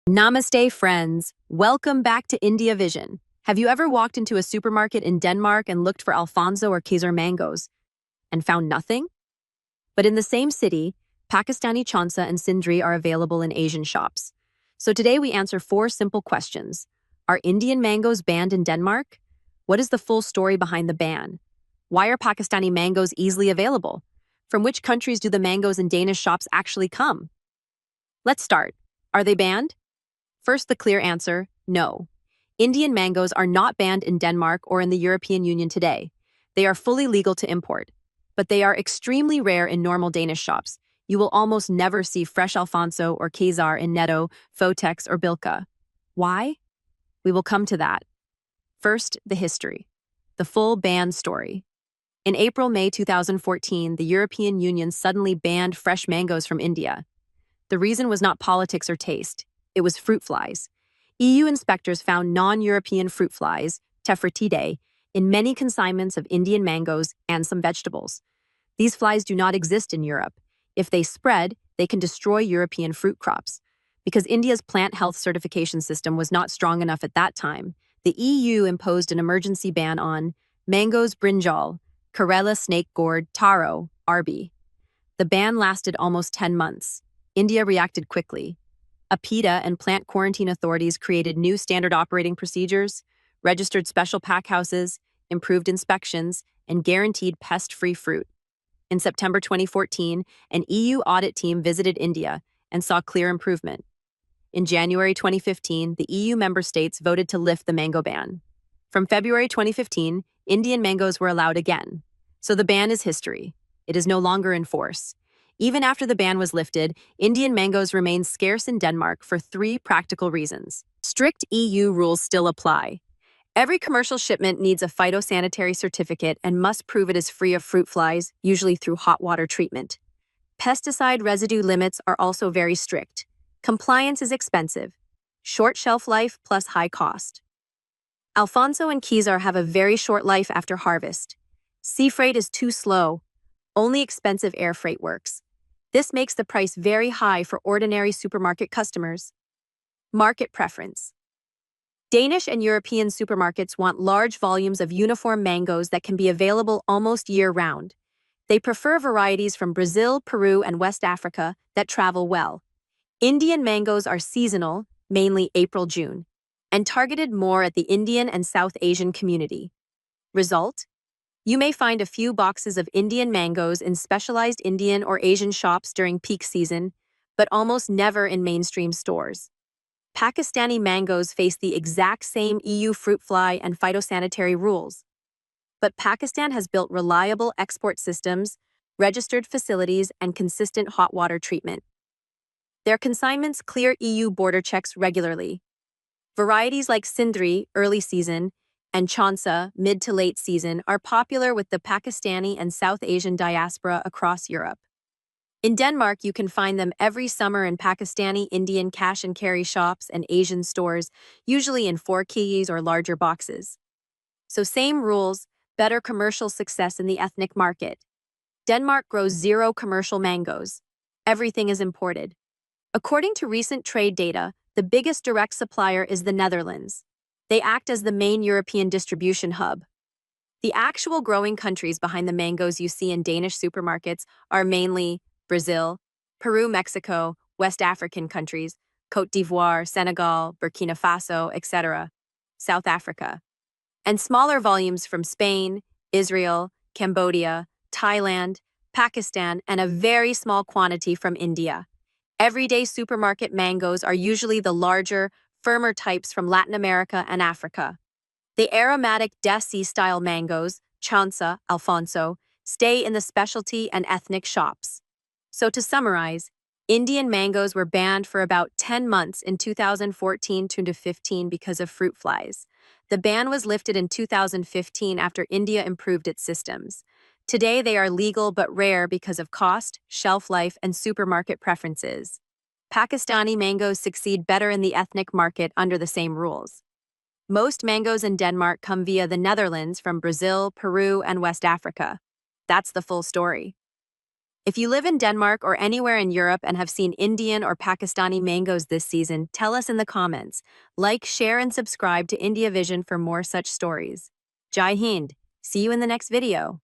Namaste, friends. Welcome back to Indiavision. Have you ever walked into a supermarket in Denmark and looked for Alphonso or Kesar mangoes and found nothing? But in the same city, Pakistani Chaunsa and Sindhri are available in Asian shops. So today we answer four simple questions. Are Indian mangoes banned in Denmark? What is the full story behind the ban? Why are Pakistani mangoes easily available? From which countries do the mangoes in Danish shops actually come? Let's start. Are they banned? First, the clear answer, no. Indian mangoes are not banned in Denmark or in the European Union today. They are fully legal to import, but they are extremely rare in normal Danish shops. You will almost never see fresh Alphonso or Kesar in Netto, Føtex, or Bilka. Why? We will come to that. First, the history. The full ban story. In April-May 2014, the European Union suddenly banned fresh mangoes from India. The reason was not politics or taste. It was fruit flies. EU inspectors found non-European fruit flies, Tephrotidae, in many consignments of Indian mangoes and some vegetables. These flies do not exist in Europe. If they spread, they can destroy European fruit crops. Because India's plant health certification system was not strong enough at that time, the EU imposed an emergency ban on mangoes brinjal, Karela snake gourd, taro, RB. The ban lasted almost 10 months. India reacted quickly. APITA and plant quarantine authorities created new standard operating procedures, registered special pack houses, improved inspections, and guaranteed pest-free fruit. In September 2014, an EU audit team visited India and saw clear improvement. In January 2015, the EU member states voted to lift the mango ban. From February 2015, Indian mangoes were allowed again. So the ban is history. It is no longer in force. Even after the ban was lifted, Indian mangoes remain scarce in Denmark for three practical reasons. Strict EU rules still apply. Every commercial shipment needs a phytosanitary certificate and must prove it is free of fruit flies, usually through hot water treatment. Pesticide residue limits are also very strict. Compliance is expensive. Short shelf life plus high cost. Alphonso and Kesar have a very short life after harvest. Sea freight is too slow. Only expensive air freight works. This makes the price very high for ordinary supermarket customers. Market preference. Danish and European supermarkets want large volumes of uniform mangoes that can be available almost year-round. They prefer varieties from Brazil, Peru, and West Africa that travel well. Indian mangoes are seasonal, mainly April-June, and targeted more at the Indian and South Asian community. Result? You may find a few boxes of Indian mangoes in specialized Indian or Asian shops during peak season, but almost never in mainstream stores. Pakistani mangoes face the exact same EU fruit fly and phytosanitary rules. But Pakistan has built reliable export systems, registered facilities, and consistent hot water treatment. Their consignments clear EU border checks regularly. Varieties like Sindhri, early season, and Chaunsa, mid to late season, are popular with the Pakistani and South Asian diaspora across Europe. In Denmark, you can find them every summer in Pakistani Indian cash and carry shops and Asian stores, usually in 4 kgs or larger boxes. So same rules, better commercial success in the ethnic market. Denmark grows 0 commercial mangoes. Everything is imported. According to recent trade data, the biggest direct supplier is the Netherlands. They act as the main European distribution hub. The actual growing countries behind the mangoes you see in Danish supermarkets are mainly Brazil, Peru, Mexico, West African countries, Côte d'Ivoire, Senegal, Burkina Faso, etc., South Africa, and smaller volumes from Spain, Israel, Cambodia, Thailand, Pakistan, and a very small quantity from India. Everyday supermarket mangoes are usually the larger, firmer types from Latin America and Africa. The aromatic Desi-style mangoes, Chaunsa, Alphonso, stay in the specialty and ethnic shops. So to summarize, Indian mangoes were banned for about 10 months in 2014 to 15 because of fruit flies. The ban was lifted in 2015 after India improved its systems. Today they are legal but rare because of cost, shelf life, and supermarket preferences. Pakistani mangoes succeed better in the ethnic market under the same rules. Most mangoes in Denmark come via the Netherlands from Brazil, Peru, and West Africa. That's the full story. If you live in Denmark or anywhere in Europe and have seen Indian or Pakistani mangoes this season, tell us in the comments. Like, share, and subscribe to Indiavision for more such stories. Jai Hind. See you in the next video.